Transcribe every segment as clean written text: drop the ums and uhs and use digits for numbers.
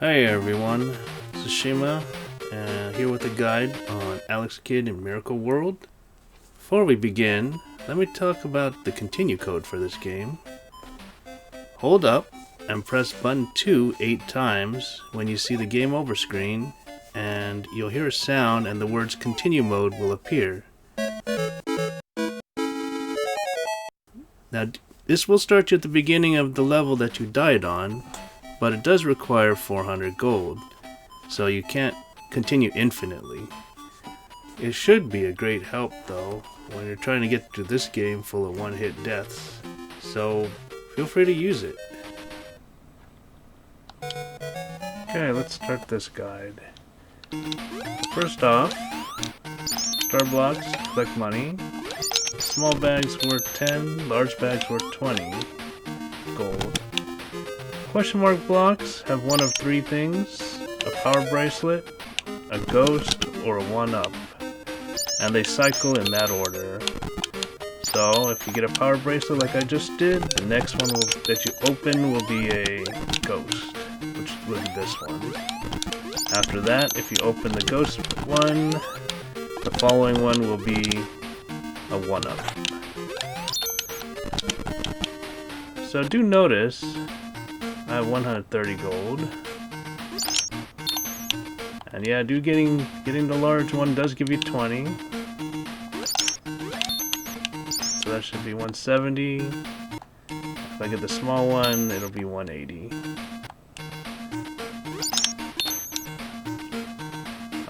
Hey everyone, Tsushima, here with a guide on Alex Kidd in Miracle World. Before we begin, let me talk about the continue code for this game. Hold up and press button 2 8 times when you see the game over screen, and you'll hear a sound and the words continue mode will appear. Now, this will start you at the beginning of the level that you died on, but it does require 400 gold, so you can't continue infinitely. It should be a great help though when you're trying to get through this game full of one-hit deaths, so feel free to use it. Okay, let's start this guide. First off, star blocks collect money. Small bags worth 10, large bags worth 20 gold. Question mark blocks have one of three things: a power bracelet, a ghost, or a 1-up. And they cycle in that order. So if you get a power bracelet like I just did, the next one that you open will be a ghost, which will be this one. After that, if you open the ghost one, the following one will be a 1-up. So do notice I have 130 gold. And yeah, getting the large one does give you 20. So that should be 170. If I get the small one, it'll be 180.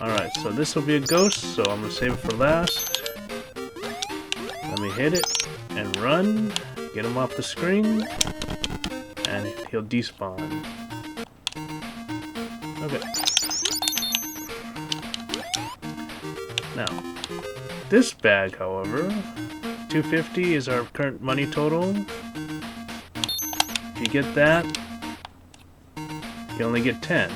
Alright, so this will be a ghost, so I'm gonna save it for last. Let me hit it and run, get him off the screen, and he'll despawn. Okay. Now, this bag, however, 250 is our current money total. If you get that, you only get 10.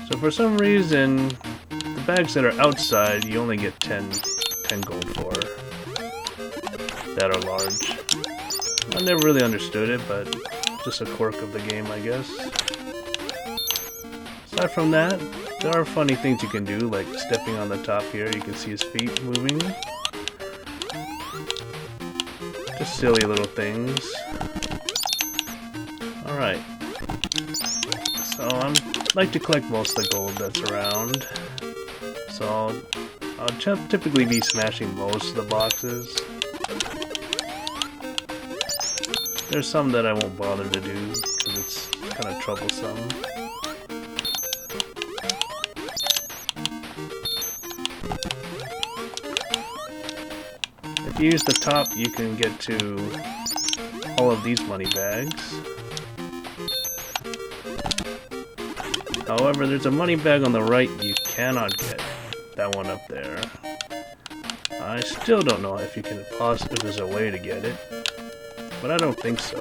So for some reason, the bags that are outside, you only get 10 gold for, that are large. I never really understood it, but just a quirk of the game, I guess. Aside from that, there are funny things you can do, like stepping on the top here, you can see his feet moving. Just silly little things. Alright. So I like to collect most of the gold that's around. So I'll typically be smashing most of the boxes. There's some that I won't bother to do, because it's kind of troublesome. If you use the top, you can get to all of these money bags. However, there's a money bag on the right you cannot get. That one up there. I still don't know if there's a way to get it, but I don't think so.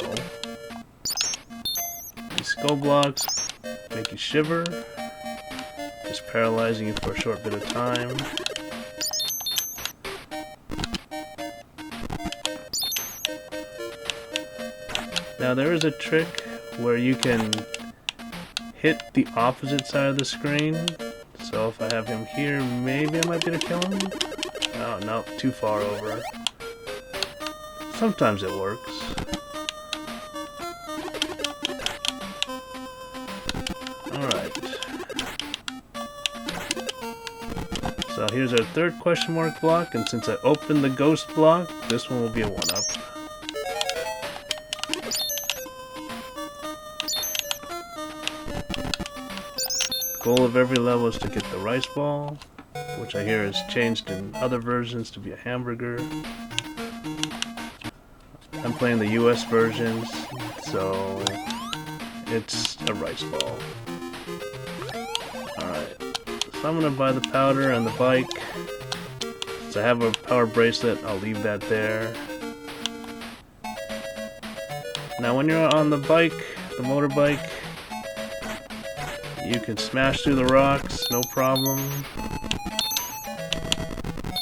These skull blocks make you shiver, just paralyzing you for a short bit of time. Now there is a trick where you can hit the opposite side of the screen. So if I have him here, maybe I might be able to kill him. Oh, no, too far over. Sometimes it works. Alright. So here's our third question mark block, and since I opened the ghost block, this one will be a 1-up. Goal of every level is to get the rice ball, which I hear is changed in other versions to be a hamburger. I'm playing the US versions, so it's a rice ball. Alright, so I'm gonna buy the powder and the bike. Since I have a power bracelet, I'll leave that there. Now when you're on the bike, the motorbike, you can smash through the rocks, no problem.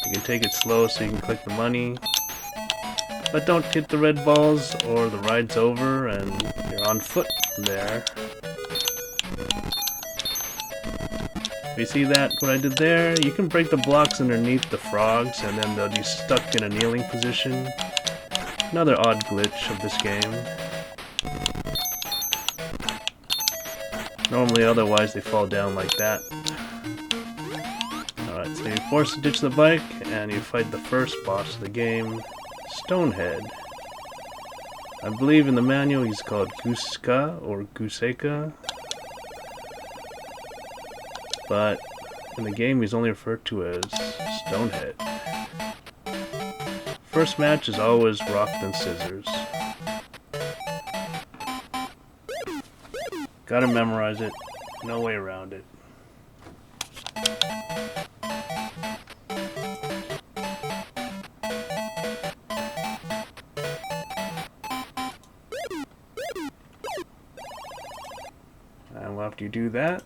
You can take it slow so you can collect the money. But don't hit the red balls or the ride's over and you're on foot from there. you see that, what I did there, you can break the blocks underneath the frogs and then they'll be stuck in a kneeling position. Another odd glitch of this game. Normally, otherwise, they fall down like that. Alright, so you're forced to ditch the bike and you fight the first boss of the game, Stonehead. I believe in the manual he's called Guska or Guseka, but in the game he's only referred to as Stonehead. First match is always rock then scissors. Gotta memorize it, no way around it. And after you do that,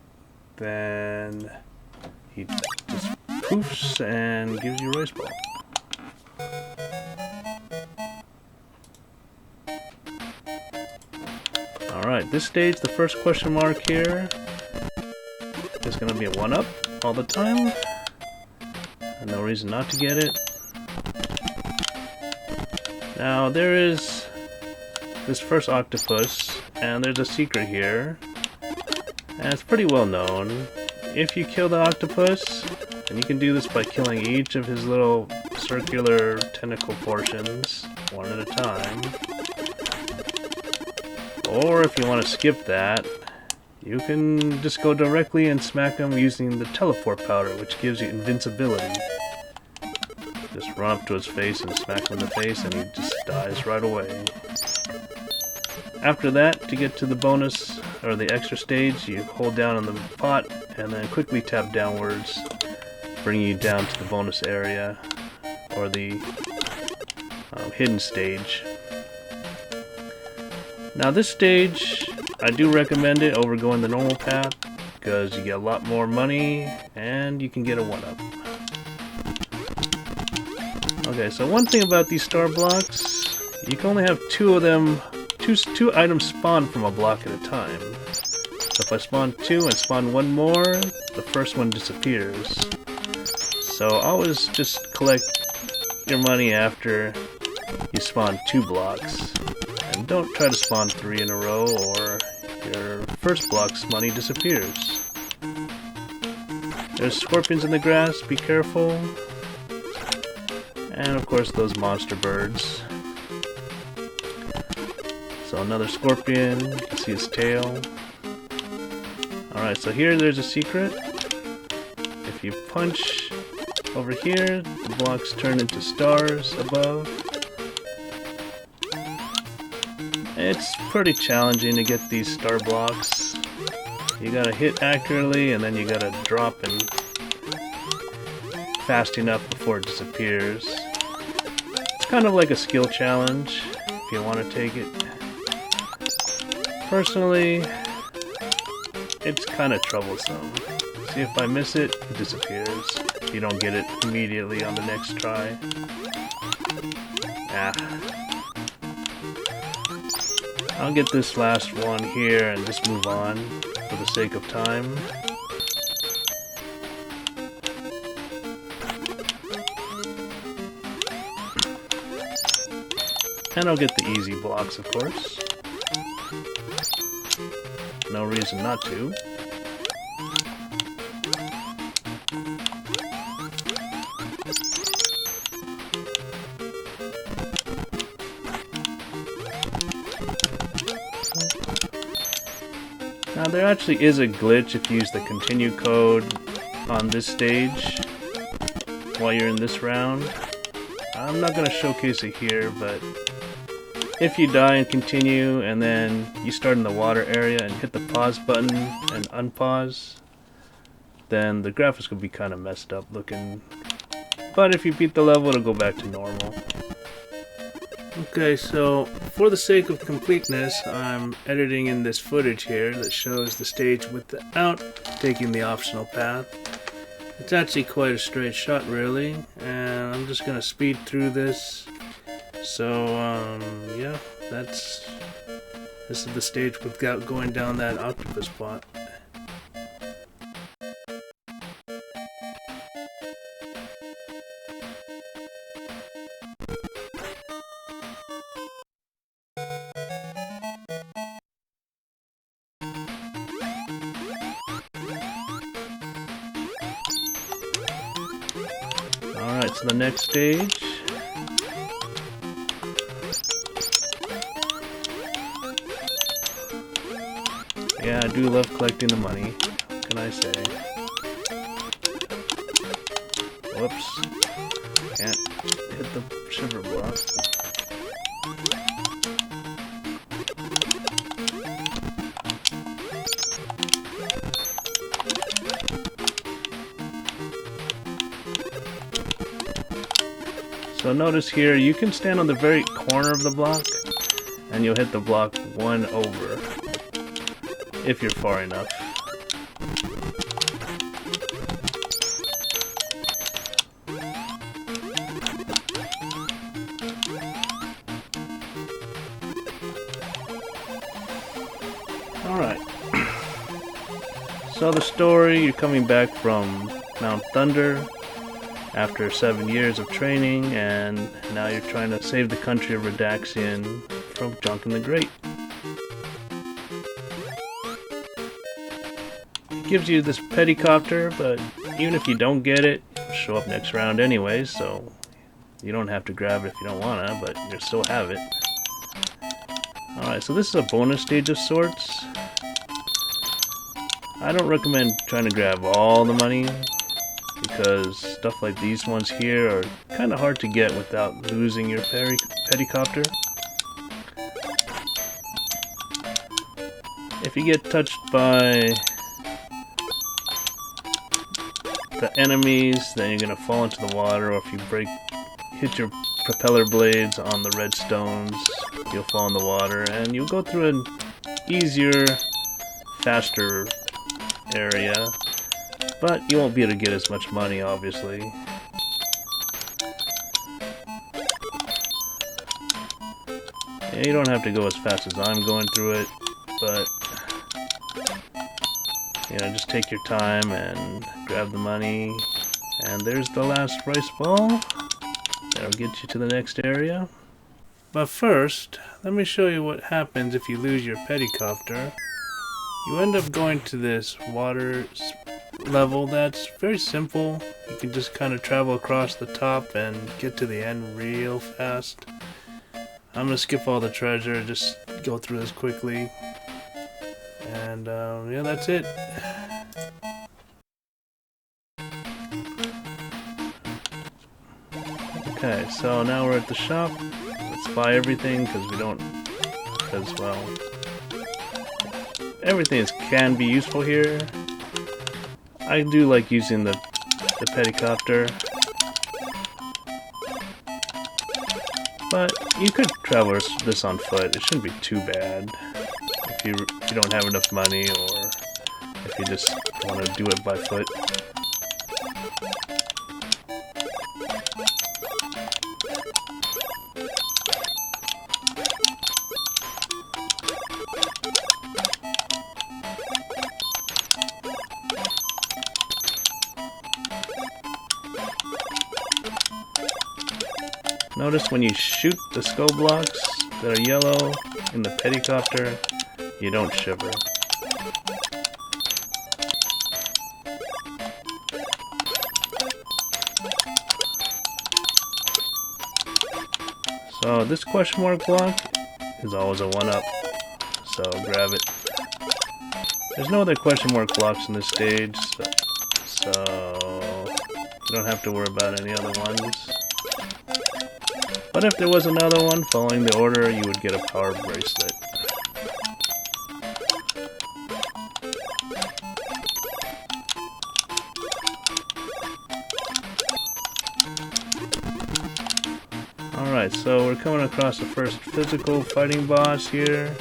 then he just poofs and gives you a race ball. Alright, this stage, the first question mark here is going to be a 1-up all the time. And no reason not to get it. Now, there is this first octopus, and there's a secret here. And it's pretty well known. If you kill the octopus, and you can do this by killing each of his little circular tentacle portions, one at a time. Or if you want to skip that, you can just go directly and smack him using the teleport powder, which gives you invincibility. Just run up to his face and smack him in the face and he just dies right away. After that, to get to the bonus, or the extra stage, you hold down on the pot and then quickly tap downwards, bringing you down to the bonus area, or the hidden stage. Now this stage, I do recommend it over going the normal path, because you get a lot more money, and you can get a 1-up. Okay, so one thing about these star blocks, you can only have 2 of them, two items spawn from a block at a time. So if I spawn 2 and spawn 1 more, the first one disappears. So always just collect your money after you spawn 2 blocks. And don't try to spawn 3 in a row or your first block's money disappears. There's scorpions in the grass, be careful. And of course those monster birds. So another scorpion, you can see his tail. Alright, so here there's a secret. If you punch over here, the blocks turn into stars above. It's pretty challenging to get these star blocks. You gotta hit accurately and then you gotta drop and fast enough before it disappears. It's kind of like a skill challenge if you want to take it. Personally, it's kind of troublesome. See, if I miss it, it disappears. You don't get it immediately on the next try. I'll get this last one here and just move on for the sake of time. And I'll get the easy blocks, of course. No reason not to. Now there actually is a glitch if you use the continue code on this stage while you're in this round. I'm not going to showcase it here, but if you die and continue and then you start in the water area and hit the pause button and unpause, then the graphics will be kind of messed up looking. But if you beat the level, it'll go back to normal. Okay, so for the sake of completeness, I'm editing in this footage here that shows the stage without taking the optional path. It's actually quite a straight shot, really, and I'm just gonna speed through this. So, yeah, this is the stage without going down that octopus plot. get to the next stage. Yeah, I do love collecting the money. What can I say? Whoops. Can't hit the sugar block. So notice here, you can stand on the very corner of the block, and you'll hit the block one over, if you're far enough. Alright. So the story, you're coming back from Mount Thunder after 7 years of training, and now you're trying to save the country of Radaxian from Janken the Great. It gives you this Peticopter, but even if you don't get it, it'll show up next round anyway, so you don't have to grab it if you don't wanna, but you still have it. Alright, so this is a bonus stage of sorts. I don't recommend trying to grab all the money, because stuff like these ones here are kind of hard to get without losing your Peticopter. If you get touched by the enemies, then you're gonna fall into the water, or if you hit your propeller blades on the red stones, you'll fall in the water, and you'll go through an easier, faster area. But you won't be able to get as much money, obviously. Yeah, you don't have to go as fast as I'm going through it, but you know, just take your time and grab the money. And there's the last rice ball. That'll get you to the next area. But first, let me show you what happens if you lose your Peticopter. You end up going to this water level that's very simple. You can just kind of travel across the top and get to the end real fast. I'm gonna skip all the treasure, just go through this quickly. And yeah, that's it. Okay, so now we're at the shop. Let's buy everything, well, everything can be useful here. I do like using the Peticopter, but you could traverse this on foot. It shouldn't be too bad if you don't have enough money, or if you just want to do it by foot. Notice when you shoot the skull blocks that are yellow in the Peticopter, you don't shiver. So this question mark block is always a 1-up, so grab it. There's no other question mark blocks in this stage, so you don't have to worry about any other ones. But if there was another one following the order, you would get a power bracelet. Alright, so we're coming across the first physical fighting boss here.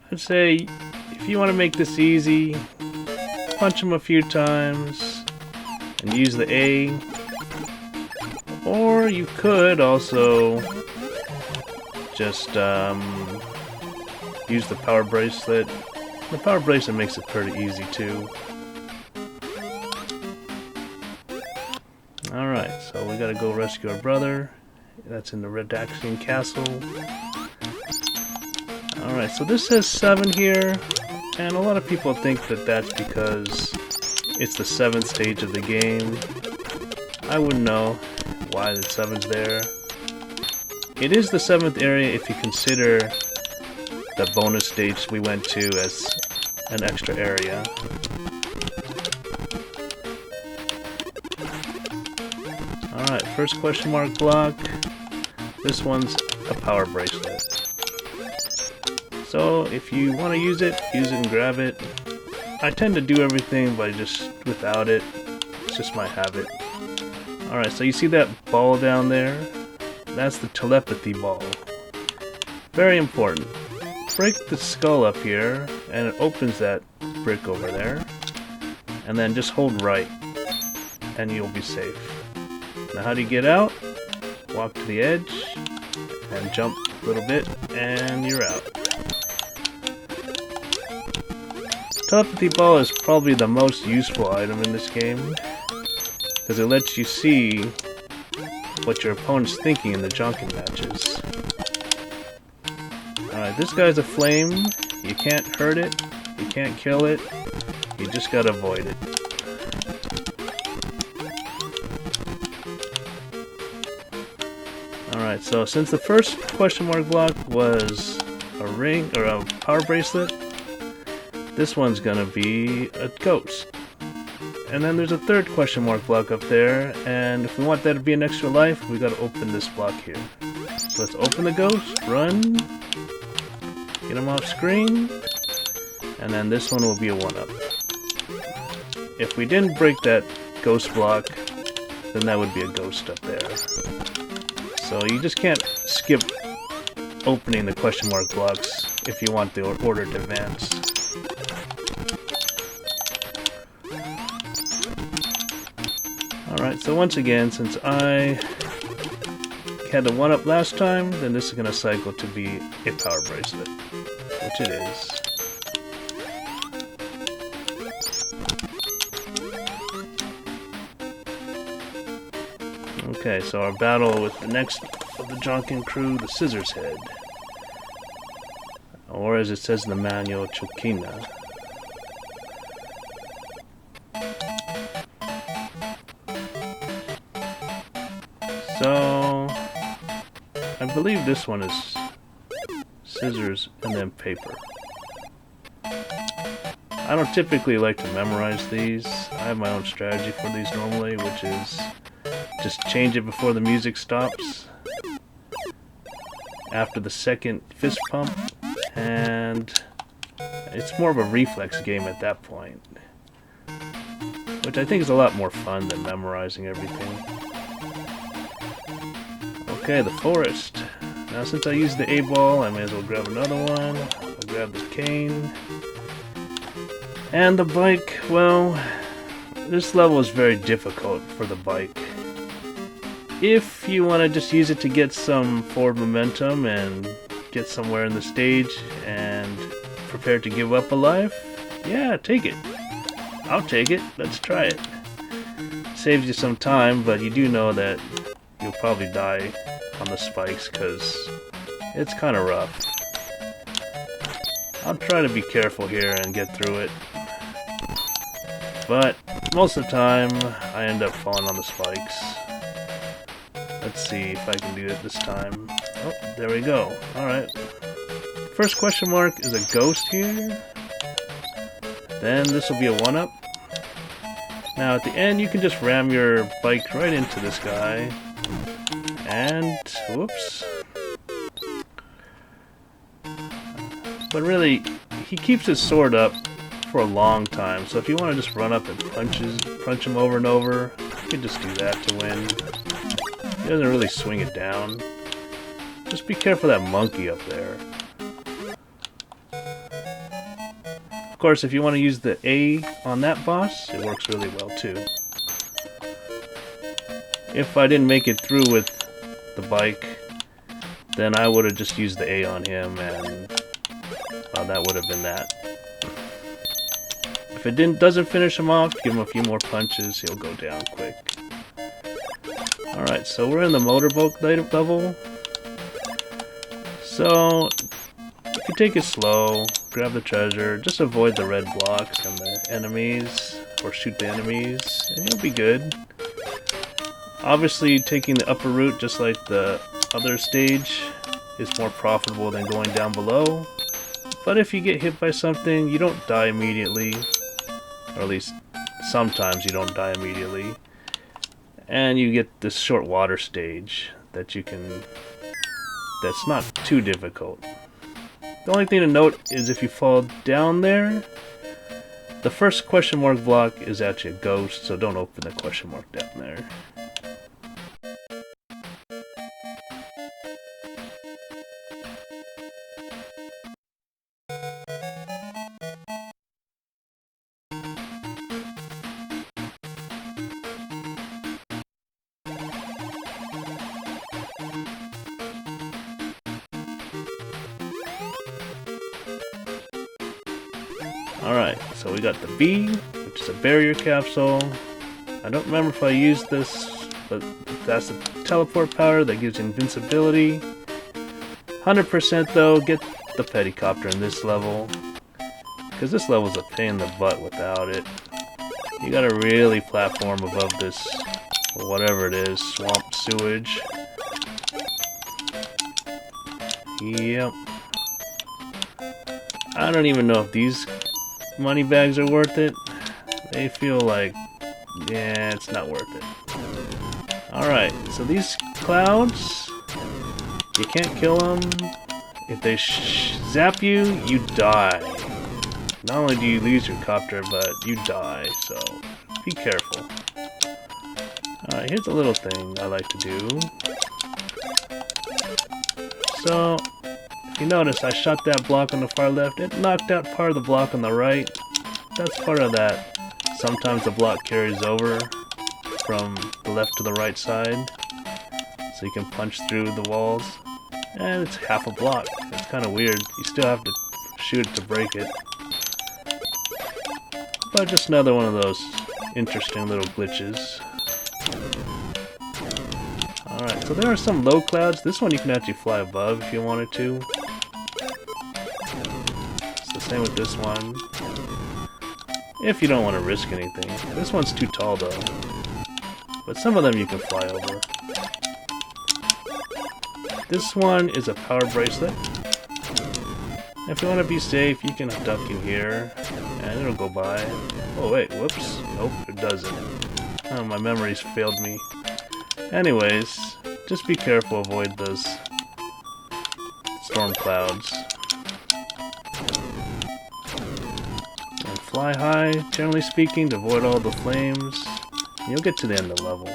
I'd say if you want to make this easy, punch him a few times and use the A. Or you could also just use the power bracelet. The power bracelet makes it pretty easy too. Alright, so we gotta go rescue our brother. That's in the Radaxian castle. Alright, so this says 7 here, and a lot of people think that that's because it's the 7th stage of the game. I wouldn't know why the 7's there. It is the 7th area if you consider the bonus stage we went to as an extra area. Alright, first question mark block. This one's a power bracelet. So if you want to use it and grab it. I tend to do everything by just without it. It's just my habit. Alright, so you see that ball down there? That's the telepathy ball. Very important. Break the skull up here, and it opens that brick over there. And then just hold right, and you'll be safe. Now how do you get out? Walk to the edge, and jump a little bit, and you're out. Telepathy ball is probably the most useful item in this game, because it lets you see what your opponent's thinking in the Janken matches. Alright, this guy's a flame. You can't hurt it, you can't kill it, you just gotta avoid it. Alright, so since the first question mark block was a ring, or a power bracelet, this one's gonna be a ghost. And then there's a third question mark block up there, and if we want that to be an extra life, we gotta open this block here. So let's open the ghost, run, get him off screen, and then this one will be a 1-up. If we didn't break that ghost block, then that would be a ghost up there. So you just can't skip opening the question mark blocks if you want the order to advance. Alright, so once again, since I had the 1-up last time, then this is going to cycle to be a power bracelet, which it is. Okay, so our battle with the next of the Janken crew, the Scissors Head. Or as it says in the manual, Chokina. So, I believe this one is scissors and then paper. I don't typically like to memorize these. I have my own strategy for these normally, which is just change it before the music stops after the second fist pump, and it's more of a reflex game at that point, which I think is a lot more fun than memorizing everything. Okay, the forest. Now since I used the A-ball, I may as well grab another one. I'll grab the cane. And the bike, well, this level is very difficult for the bike. If you want to just use it to get some forward momentum and get somewhere in the stage and prepare to give up a life, yeah, take it. I'll take it. Let's try it. Saves you some time, but you do know that you'll probably die on the spikes because it's kind of rough. I'll try to be careful here and get through it. But most of the time, I end up falling on the spikes. Let's see if I can do it this time. Oh, there we go. Alright. First question mark is a ghost here. Then this will be a 1-up. Now at the end you can just ram your bike right into this guy. And, whoops. But really, he keeps his sword up for a long time. So if you want to just run up and punch him over and over, you can just do that to win. He doesn't really swing it down. Just be careful of that monkey up there. Of course, if you want to use the A on that boss, it works really well too. If I didn't make it through with the bike, then I would have just used the A on him, and that would have been that. If it doesn't finish him off, give him a few more punches, he'll go down quick. Alright, so we're in the motorboat level. So, if you take it slow, grab the treasure, just avoid the red blocks and the enemies, or shoot the enemies, and you'll be good. Obviously, taking the upper route, just like the other stage, is more profitable than going down below. But if you get hit by something, you don't die immediately. Or at least, sometimes you don't die immediately. And you get this short water stage that you can... that's not too difficult. The only thing to note is if you fall down there, the first question mark block is actually a ghost, so don't open the question mark down there. Alright, so we got the B, which is a barrier capsule. I don't remember if I used this, but that's the teleport power that gives you invincibility. 100% though, get the Peticopter in this level, because this level's a pain in the butt without it. You gotta really platform above this, or whatever it is, swamp sewage. Yep. I don't even know if these money bags are worth it. They feel like, yeah, it's not worth it. Alright, so these clouds, you can't kill them. If they zap you, you die. Not only do you lose your copter, but you die, so be careful. Alright, here's a little thing I like to do. So, if you notice, I shot that block on the far left. It knocked out part of the block on the right. That's part of that. Sometimes the block carries over from the left to the right side, so you can punch through the walls. And it's half a block. It's kind of weird. You still have to shoot it to break it. But just another one of those interesting little glitches. Alright, so there are some low clouds. This one you can actually fly above if you wanted to. It's the same with this one. If you don't want to risk anything. This one's too tall though. But some of them you can fly over. This one is a power bracelet. If you want to be safe, you can duck in here and it'll go by. Oh wait, whoops. Nope, it doesn't. Oh, my memories failed me. Anyways, just be careful, avoid those storm clouds. And fly high, generally speaking, to avoid all the flames. You'll get to the end of the level.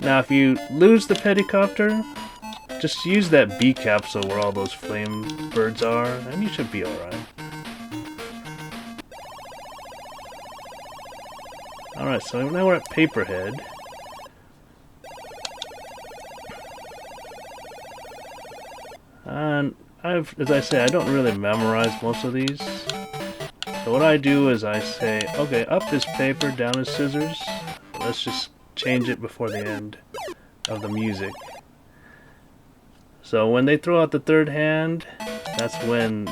Now if you lose the Peticopter, just use that B capsule where all those flame birds are, and you should be alright. Alright, so now we're at Paperhead. And as I say, I don't really memorize most of these. So what I do is I say, okay, up is paper, down is scissors. Let's just change it before the end of the music. So when they throw out the third hand, that's when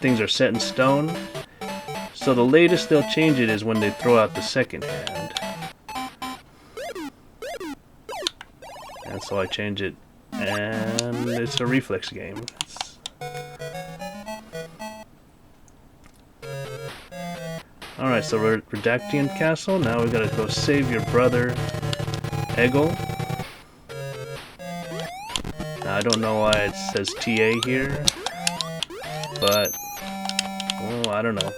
things are set in stone. So the latest they'll change it is when they throw out the second hand. And so I change it, and it's a reflex game. Alright, so we're at Radaxian Castle. Now we gotta go save your brother, Eggle. Now, I don't know why it says TA here, but, oh, I don't know.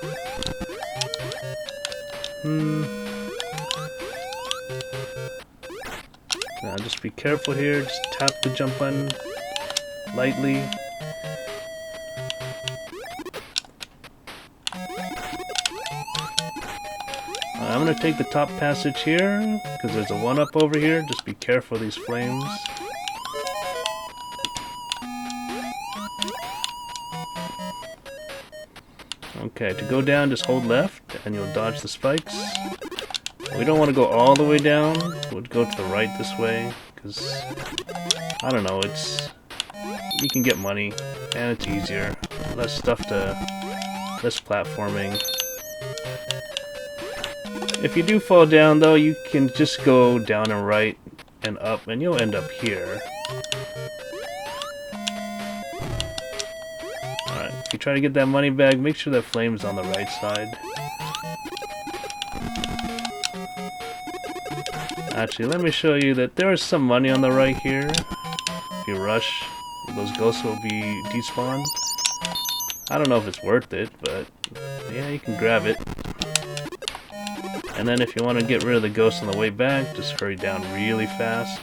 Now, just be careful here. Just tap the jump button lightly. I'm going to take the top passage here, because there's a 1-up over here. Just be careful of these flames. Okay, to go down, just hold left, and you'll dodge the spikes. We don't want to go all the way down. We'll go to the right this way, because, I don't know, you can get money, and it's easier. Less platforming. If you do fall down though, you can just go down and right and up and you'll end up here. Alright, if you try to get that money bag, make sure that flame's on the right side. Actually, let me show you that there is some money on the right here. If you rush, those ghosts will be despawned. I don't know if it's worth it, but yeah, you can grab it. And then if you want to get rid of the ghosts on the way back, just hurry down really fast.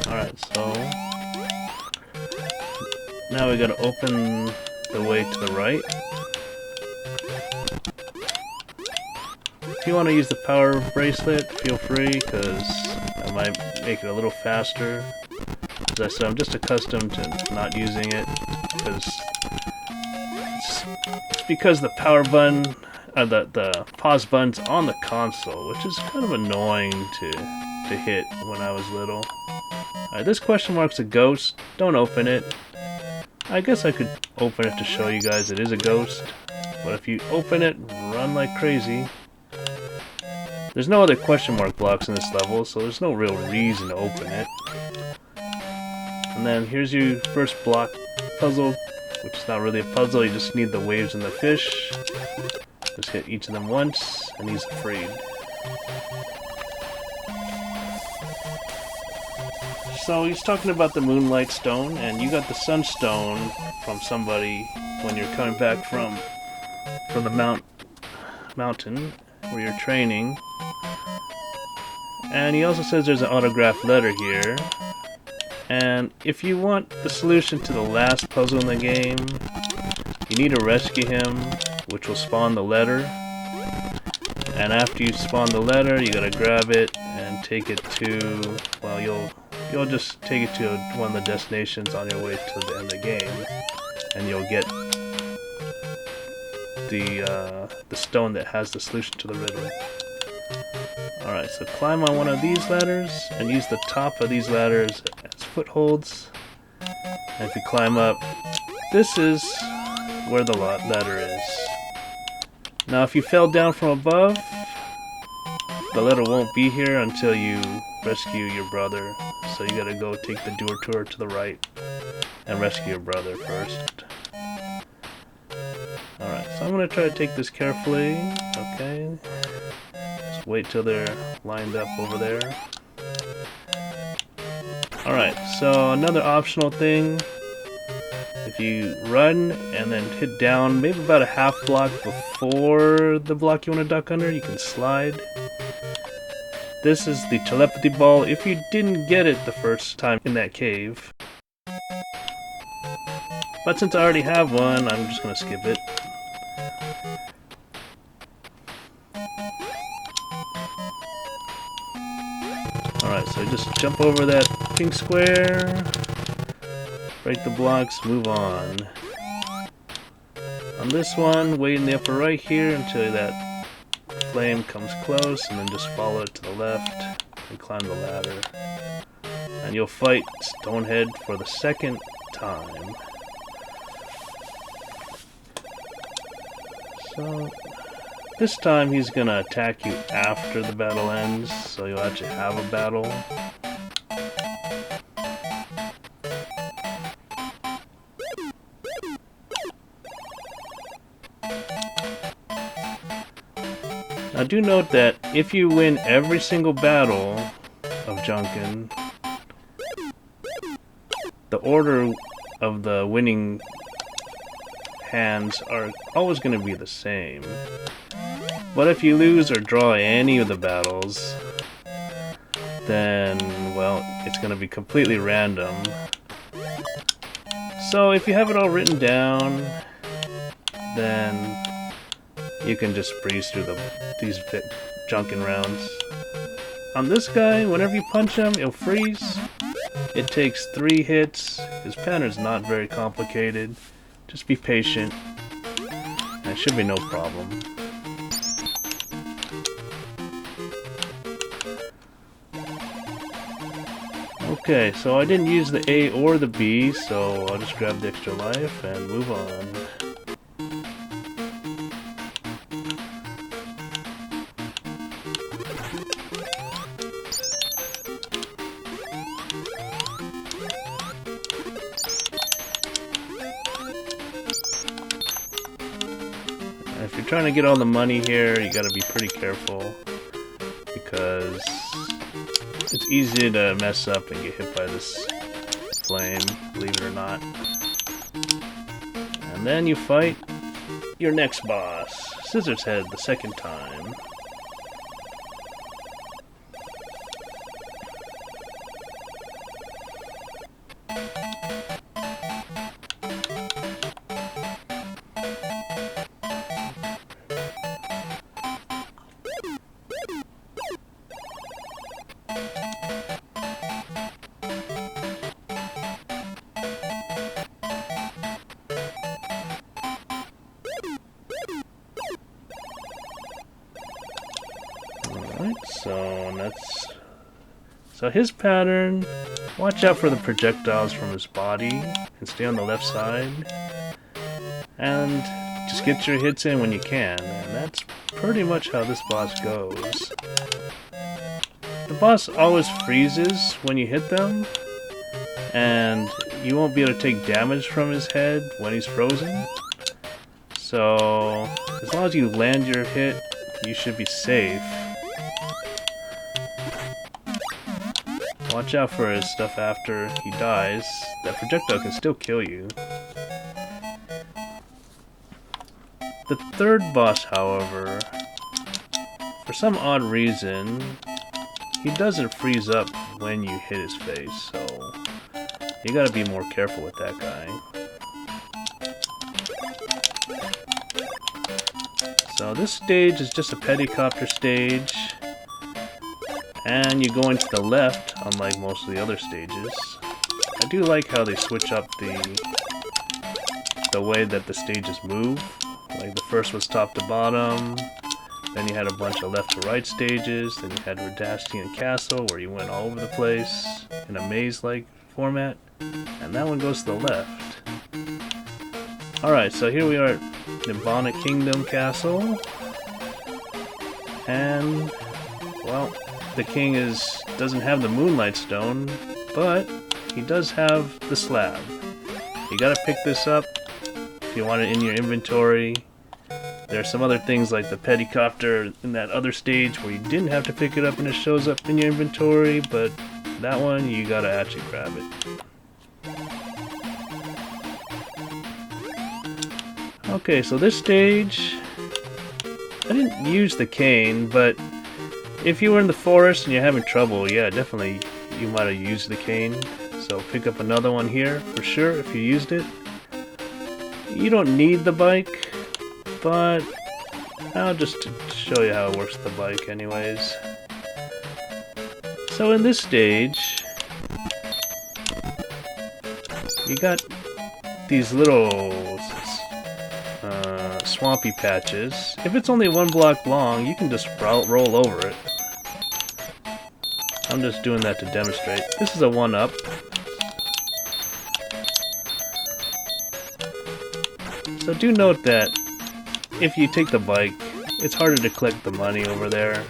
Alright, so now we gotta open the way to the right. If you want to use the power bracelet, feel free, because I might make it a little faster. As I said, I'm just accustomed to not using it, because it's because the power button, the pause button's on the console, which is kind of annoying to hit when I was little. Alright, this question mark's a ghost. Don't open it. I guess I could open it to show you guys it is a ghost, but if you open it, run like crazy. There's no other question mark blocks in this level, so there's no real reason to open it. And then here's your first block puzzle, which is not really a puzzle, you just need the waves and the fish. Just hit each of them once, and he's freed. So he's talking about the Moonlight Stone, and you got the Sunstone from somebody when you're coming back from the mountain where you're training. And he also says there's an autographed letter here. And if you want the solution to the last puzzle in the game, you need to rescue him, which will spawn the letter. And after you spawn the letter, you gotta grab it and take it to, well, you'll just take it to one of the destinations on your way to the end of the game, and you'll get the stone that has the solution to the riddle. Alright, so climb on one of these ladders and use the top of these ladders as footholds. And if you climb up, this is where the ladder is. Now if you fell down from above, the ladder won't be here until you rescue your brother. So you gotta go take the detour to the right and rescue your brother first. Alright, so I'm gonna try to take this carefully. Okay. Just wait till they're lined up over there. Alright, so another optional thing. If you run and then hit down maybe about a half block before the block you want to duck under, you can slide. This is the telepathy ball if you didn't get it the first time in that cave. But since I already have one, I'm just going to skip it. Alright, so just jump over that pink square, break the blocks, move on. On this one, wait in the upper right here until that flame comes close, and then just follow it to the left and climb the ladder. And you'll fight Stonehead for the second time. So this time he's gonna attack you after the battle ends, so you'll actually have a battle. Now do note that if you win every single battle of Janken, the order of the winning hands are always going to be the same. But if you lose or draw any of the battles, then, well, it's going to be completely random. So if you have it all written down, then you can just breeze through these Janken rounds. On this guy, whenever you punch him, he'll freeze. It takes 3 hits. His pattern's not very complicated. Just be patient, and it should be no problem. Okay, so I didn't use the A or the B, so I'll just grab the extra life and move on. if you're trying to get all the money here, you gotta be pretty careful, because it's easy to mess up and get hit by this flame, believe it or not. And then you fight your next boss, Scissors Head, the second time. So his pattern, watch out for the projectiles from his body and stay on the left side. And just get your hits in when you can, and that's pretty much how this boss goes. The boss always freezes when you hit them, and you won't be able to take damage from his head when he's frozen. So as long as you land your hit, you should be safe. Watch out for his stuff after he dies. That projectile can still kill you. The third boss, however, for some odd reason, he doesn't freeze up when you hit his face, so you gotta be more careful with that guy. So this stage is just a Peticopter stage. And you go into the left, unlike most of the other stages. I do like how they switch up the way that the stages move. Like the first was top to bottom, then you had a bunch of left to right stages, then you had Radaxian Castle where you went all over the place in a maze-like format, and that one goes to the left. Alright, so here we are at Nibana Kingdom Castle, and, well, the king doesn't have the Moonlight Stone, but he does have the slab. You gotta pick this up if you want it in your inventory. There are some other things like the Peticopter in that other stage where you didn't have to pick it up and it shows up in your inventory, but that one you gotta actually grab it. Okay, so this stage, I didn't use the cane, but if you were in the forest and you're having trouble, yeah, definitely you might have used the cane. So pick up another one here for sure if you used it. You don't need the bike, but I'll just show you how it works with the bike anyways. So in this stage, you got these little swampy patches. If it's only 1 block long, you can just roll over it. I'm just doing that to demonstrate. This is a 1-up. So do note that if you take the bike, it's harder to collect the money over there.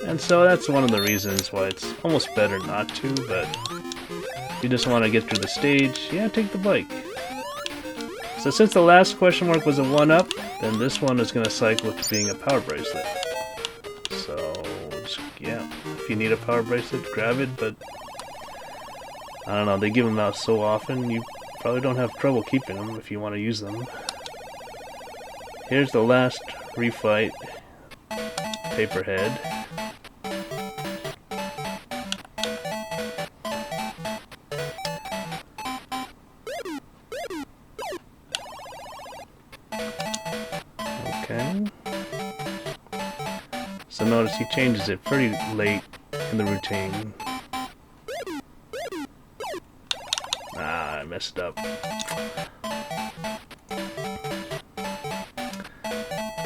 And so that's one of the reasons why it's almost better not to, but if you just want to get through the stage, yeah, take the bike. So since the last question mark was a 1-up, then this one is going to cycle to being a power bracelet. So, just, yeah, if you need a power bracelet, grab it, but I don't know, they give them out so often, you probably don't have trouble keeping them if you want to use them. Here's the last refight, Paperhead. Okay. So notice he changes it pretty late in the routine. Ah, I messed up.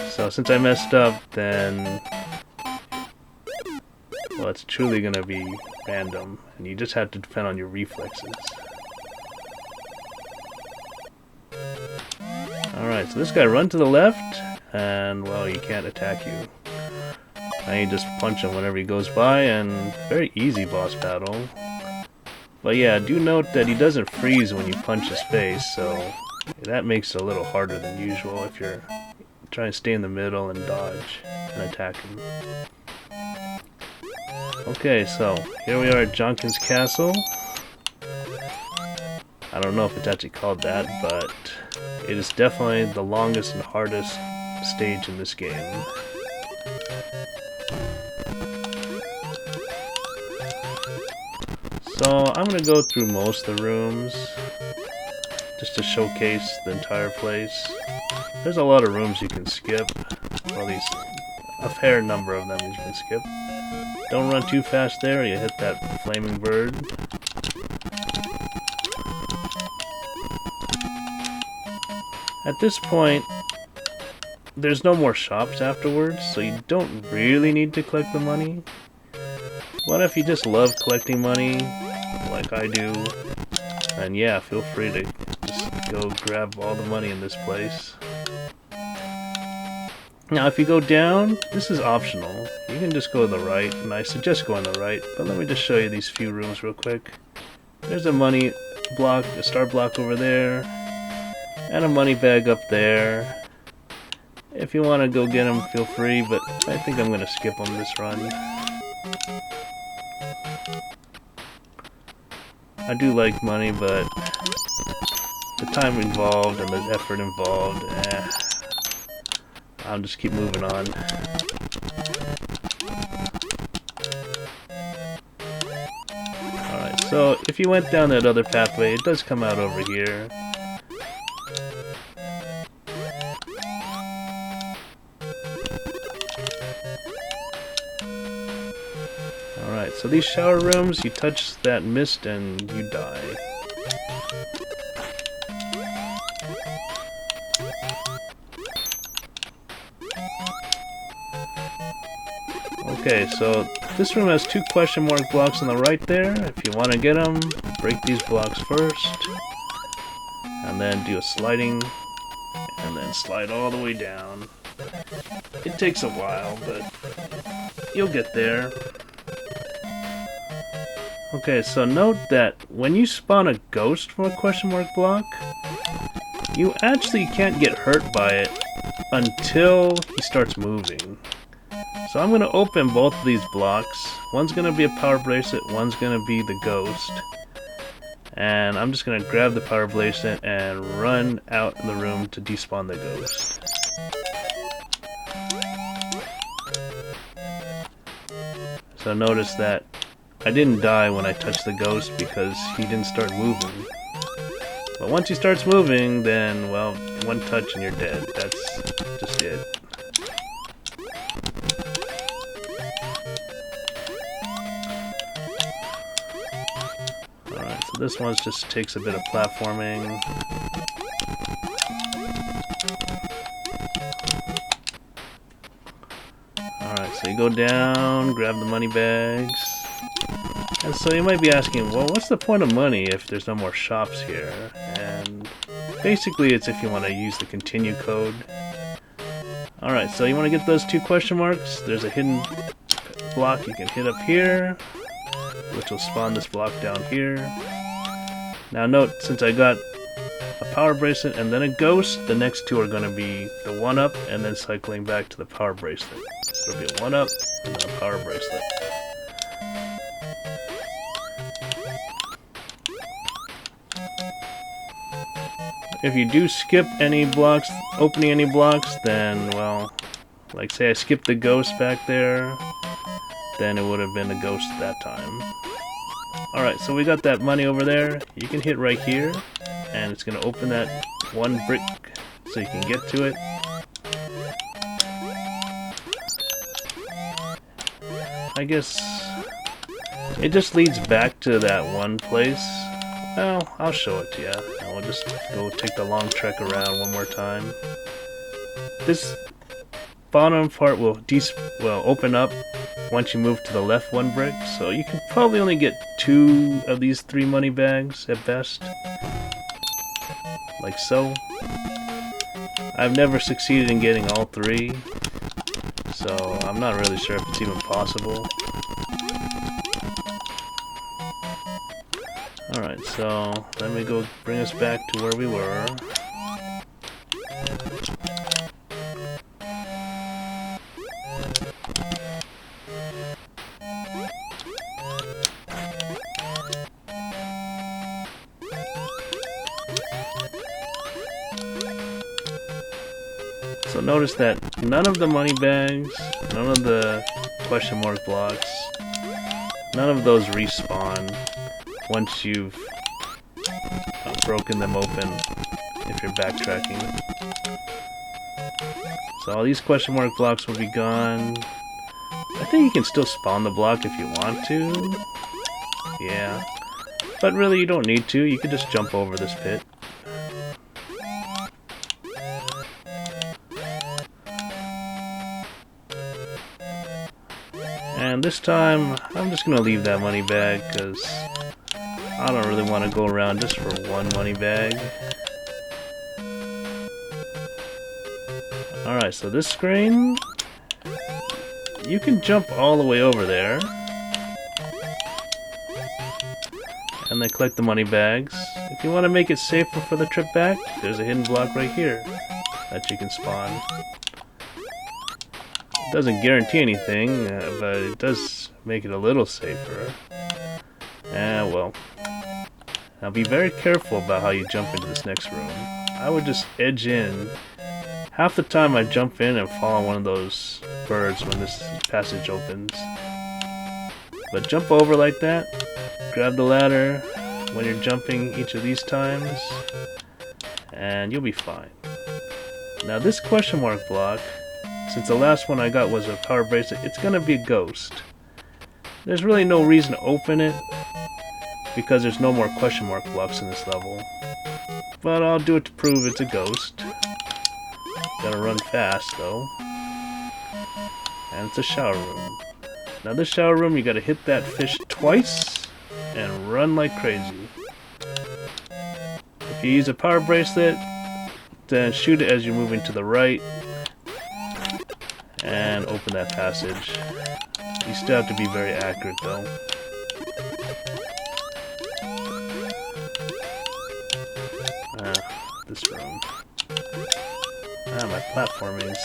So since I messed up, then, well, it's truly gonna be random, and you just have to depend on your reflexes. Alright, so this guy runs to the left, and, well, he can't attack you. Now you just punch him whenever he goes by, and very easy boss battle. But yeah, do note that he doesn't freeze when you punch his face, so that makes it a little harder than usual if you're try and stay in the middle and dodge and attack him. Okay, so here we are at Janken's castle. I don't know if it's actually called that, but it is definitely the longest and hardest stage in this game. So I'm going to go through most of the rooms just to showcase the entire place. There's a lot of rooms you can skip, or at least a fair number of them you can skip. Don't run too fast there, you hit that flaming bird. At this point, there's no more shops afterwards, so you don't really need to collect the money. What if you just love collecting money, like I do? And yeah, feel free to just go grab all the money in this place. Now if you go down, this is optional. You can just go to the right, and I suggest going to the right, but let me just show you these few rooms real quick. There's a money block, a star block over there, and a money bag up there. If you want to go get them, feel free, but I think I'm going to skip them this run. I do like money, but the time involved and the effort involved, I'll just keep moving on. Alright, so if you went down that other pathway, it does come out over here. Alright, so these shower rooms, you touch that mist and you die. Okay, so this room has 2 question mark blocks on the right there. If you want to get them, break these blocks first, and then do a sliding, and then slide all the way down. It takes a while, but you'll get there. Okay, so note that when you spawn a ghost from a question mark block, you actually can't get hurt by it until he starts moving. So I'm going to open both of these blocks. One's going to be a power bracelet, one's going to be the ghost. And I'm just going to grab the power bracelet and run out in the room to despawn the ghost. So notice that I didn't die when I touched the ghost because he didn't start moving. But once he starts moving, then, well, one touch and you're dead. That's just it. Alright, so this one just takes a bit of platforming. Alright, so you go down, grab the money bags. And so you might be asking, well, what's the point of money if there's no more shops here? And basically it's if you want to use the continue code. Alright, so you want to get those 2 question marks. There's a hidden block you can hit up here, which will spawn this block down here. Now note, since I got a power bracelet and then a ghost, the next 2 are going to be the 1-up and then cycling back to the power bracelet. So it'll be a 1-up and then a power bracelet. If you do skip any blocks, opening any blocks, then, well, like say I skipped the ghost back there, then it would have been a ghost that time. Alright, so we got that money over there. You can hit right here, and it's going to open that 1 brick so you can get to it. I guess it just leads back to that one place. Well, I'll show it to you. And we'll just go take the long trek around one more time. This bottom part will open up once you move to the left 1 brick, so you can probably only get 2 of these 3 money bags at best. Like so. I've never succeeded in getting all 3, so I'm not really sure if it's even possible. Alright, so let me go bring us back to where we were. So notice that none of the money bags, none of the question mark blocks, none of those respawn once you've broken them open if you're backtracking. So all these question mark blocks will be gone. I think you can still spawn the block if you want to. Yeah. But really you don't need to, you can just jump over this pit. And this time, I'm just gonna leave that money bag, because I don't really want to go around just for one money bag. Alright, so this screen, you can jump all the way over there, and then collect the money bags. If you want to make it safer for the trip back, there's a hidden block right here that you can spawn. It doesn't guarantee anything, but it does make it a little safer. Well, now be very careful about how you jump into this next room. I would just edge in. Half the time I jump in and fall on one of those birds when this passage opens. But jump over like that, grab the ladder when you're jumping each of these times, and you'll be fine. Now this question mark block, since the last one I got was a power bracelet, it's gonna be a ghost. There's really no reason to open it, because there's no more question mark blocks in this level. But I'll do it to prove it's a ghost. Gotta run fast though. And it's a shower room. Now this shower room, you gotta hit that fish twice and run like crazy. If you use a power bracelet, then shoot it as you're moving to the right and open that passage. You still have to be very accurate though. This room. My platforming's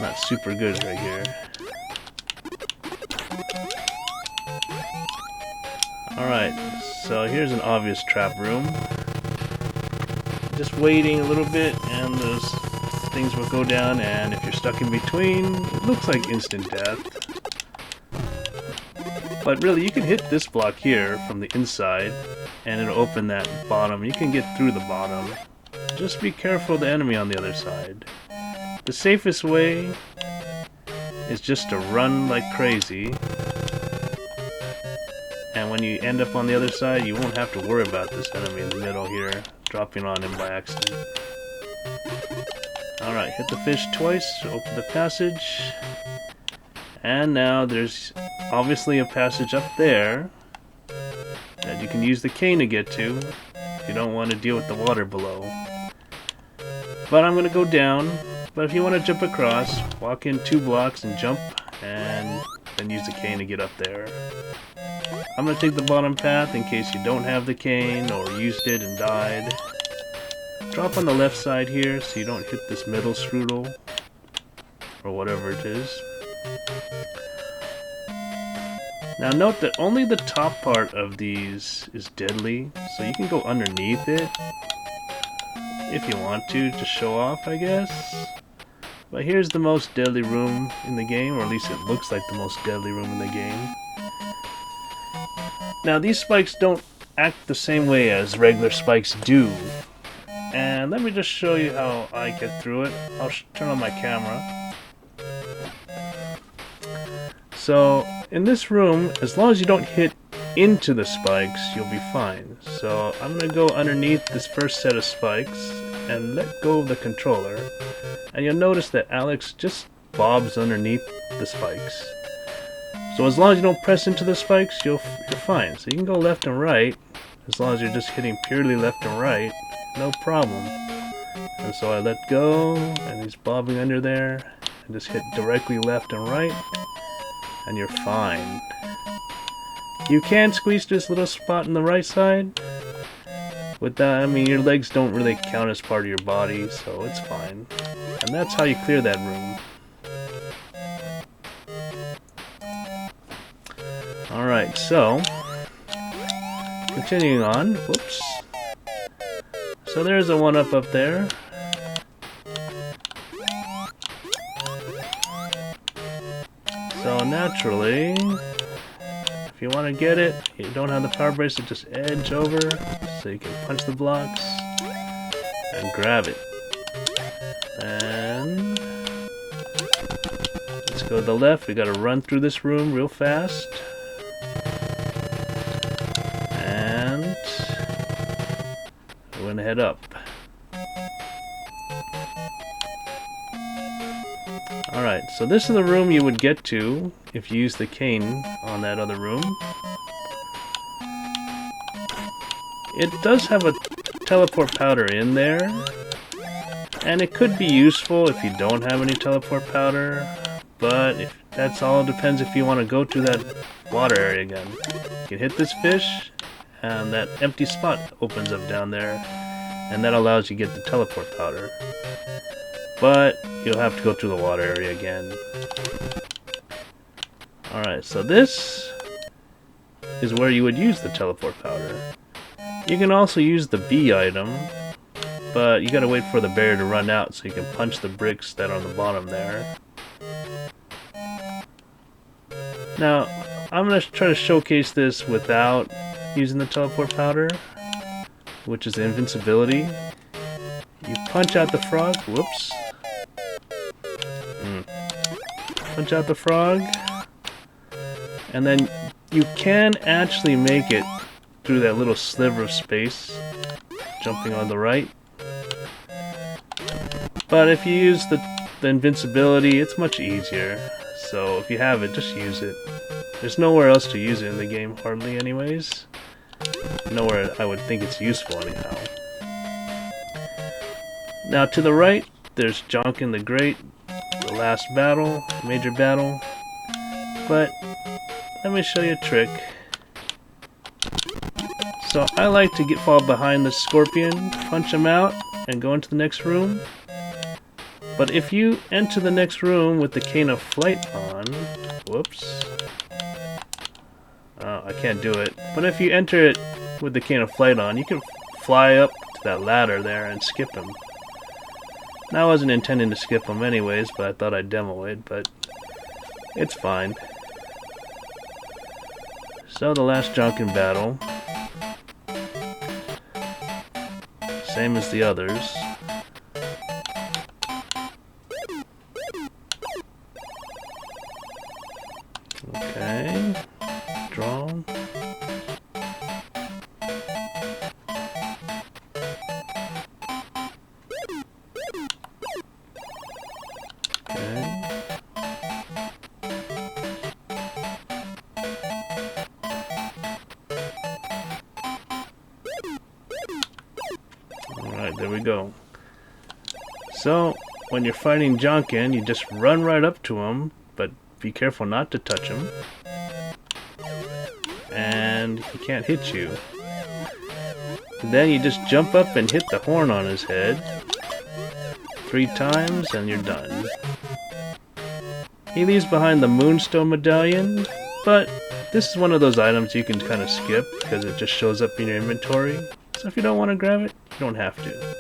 not super good right here. Alright, so here's an obvious trap room. Just waiting a little bit and those things will go down, and if you're stuck in between, it looks like instant death. But really, you can hit this block here from the inside and it'll open that bottom. You can get through the bottom. Just be careful of the enemy on the other side. The safest way is just to run like crazy, and when you end up on the other side, you won't have to worry about this enemy in the middle here dropping on him by accident. Alright, hit the fish twice to open the passage, and now there's obviously a passage up there that you can use the cane to get to if you don't want to deal with the water below. But I'm going to go down, but if you want to jump across, walk in 2 blocks and jump, and then use the cane to get up there. I'm going to take the bottom path in case you don't have the cane or used it and died. Drop on the left side here so you don't hit this middle strudel, or whatever it is. Now note that only the top part of these is deadly, so you can go underneath it if you want to show off, I guess. But here's the most deadly room in the game, or at least it looks like the most deadly room in the game. Now these spikes don't act the same way as regular spikes do. And let me just show you how I get through it. I'll turn on my camera. So in this room, as long as you don't hit into the spikes, you'll be fine. So I'm going to go underneath this first set of spikes and let go of the controller. And you'll notice that Alex just bobs underneath the spikes. So as long as you don't press into the spikes, you're fine. So you can go left and right, as long as you're just hitting purely left and right, no problem. And so I let go, and he's bobbing under there, and just hit directly left and right, and you're fine. You can squeeze this little spot in the right side. With that, I mean, your legs don't really count as part of your body, so it's fine. And that's how you clear that room. Alright, so continuing on, whoops. So there's a 1-up up there. So naturally, if you want to get it, you don't have the power bracelet, just edge over so you can punch the blocks and grab it. And let's go to the left. We gotta run through this room real fast. And we're gonna head up. Alright, so this is the room you would get to if you use the cane on that other room. It does have a teleport powder in there, and it could be useful if you don't have any teleport powder, but if that's all depends if you want to go to that water area again. You can hit this fish, and that empty spot opens up down there, and that allows you to get the teleport powder. But you'll have to go through the water area again. Alright, so this is where you would use the teleport powder. You can also use the B item, but you gotta wait for the barrier to run out so you can punch the bricks that are on the bottom there. Now, I'm gonna try to showcase this without using the teleport powder, which is invincibility. You punch out the frog, whoops. Punch out the frog, and then you can actually make it through that little sliver of space, jumping on the right. But if you use the invincibility, it's much easier. So if you have it, just use it. There's nowhere else to use it in the game, hardly anyways. Nowhere I would think it's useful anyhow. Now to the right, there's Janken the Great, the last battle, major battle. But let me show you a trick. So I like to fall behind the scorpion, punch him out, and go into the next room. But if you enter the next room with the cane of flight on, whoops. Oh, I can't do it. But if you enter it with the cane of flight on, you can fly up to that ladder there and skip him. Now, I wasn't intending to skip him anyways, but I thought I'd demo it, but it's fine. So the last Janken battle, same as the others. Okay, draw. Alright, there we go. So, when you're fighting Janken, you just run right up to him, but be careful not to touch him. And he can't hit you. Then you just jump up and hit the horn on his head 3 times and you're done. He leaves behind the Moonstone Medallion, but this is one of those items you can kind of skip because it just shows up in your inventory. So if you don't want to grab it, you don't have to.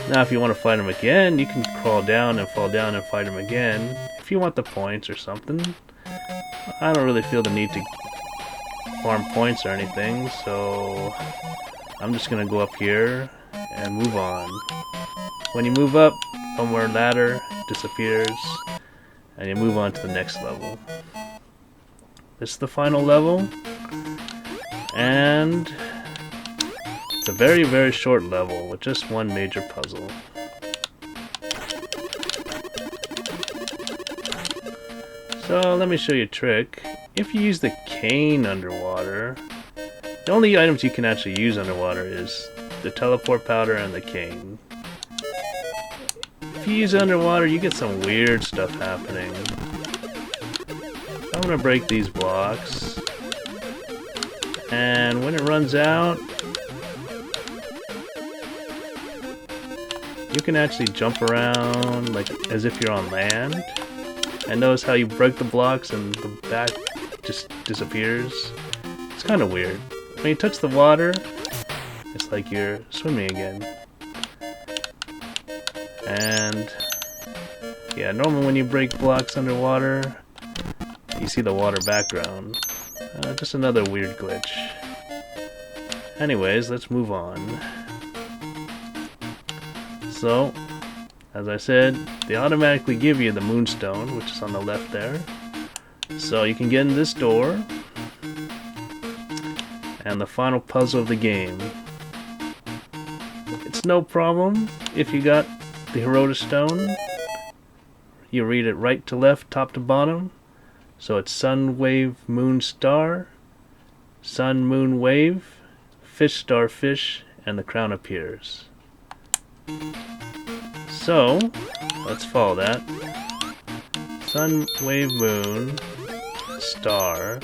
Now if you want to fight him again, you can crawl down and fall down and fight him again if you want the points or something. I don't really feel the need to farm points or anything, so I'm just gonna go up here and move on. When you move up, one more ladder disappears and you move on to the next level. This is the final level, and it's a very, very short level with just one major puzzle. So let me show you a trick. If you use the cane underwater, the only items you can actually use underwater is the teleport powder and the cane. If you use it underwater, you get some weird stuff happening. I'm gonna break these blocks, and when it runs out, you can actually jump around like as if you're on land. And notice how you break the blocks and the back just disappears. It's kind of weird. When you touch the water, it's like you're swimming again. And yeah, normally when you break blocks underwater, you see the water background. Just another weird glitch. Anyways, let's move on. So, as I said, they automatically give you the moonstone, which is on the left there. So you can get in this door, and the final puzzle of the game. It's no problem if you got the Hirota Stone. You read it right to left, top to bottom. So it's sun, wave, moon, star, sun, moon, wave, fish, star, fish, and the crown appears. So, let's follow that. Sun, wave, moon, star,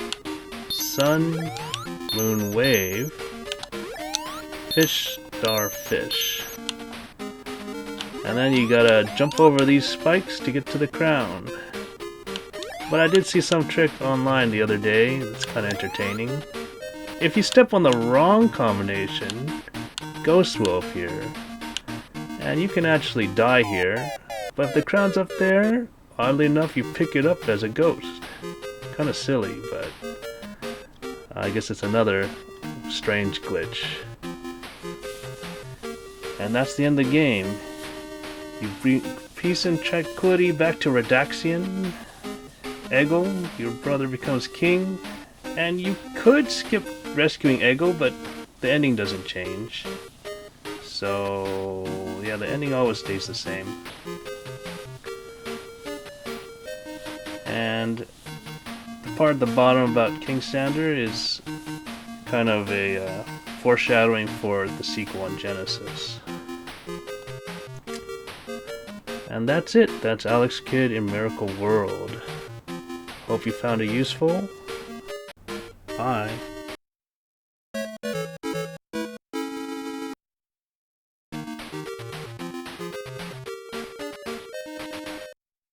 sun, moon, wave, fish, star, fish. And then you gotta jump over these spikes to get to the crown. But I did see some trick online the other day that's kinda entertaining. If you step on the wrong combination, ghosts will appear. And you can actually die here, but if the crown's up there, oddly enough you pick it up as a ghost. Kinda silly, but I guess it's another strange glitch. And that's the end of the game. You bring peace and tranquility back to Radaxian. Eggle, your brother, becomes king, and you could skip rescuing Eggle, but the ending doesn't change. So, yeah, the ending always stays the same. And the part at the bottom about King Sander is kind of a foreshadowing for the sequel on Genesis. And that's it. That's Alex Kidd in Miracle World. Hope you found it useful. Bye.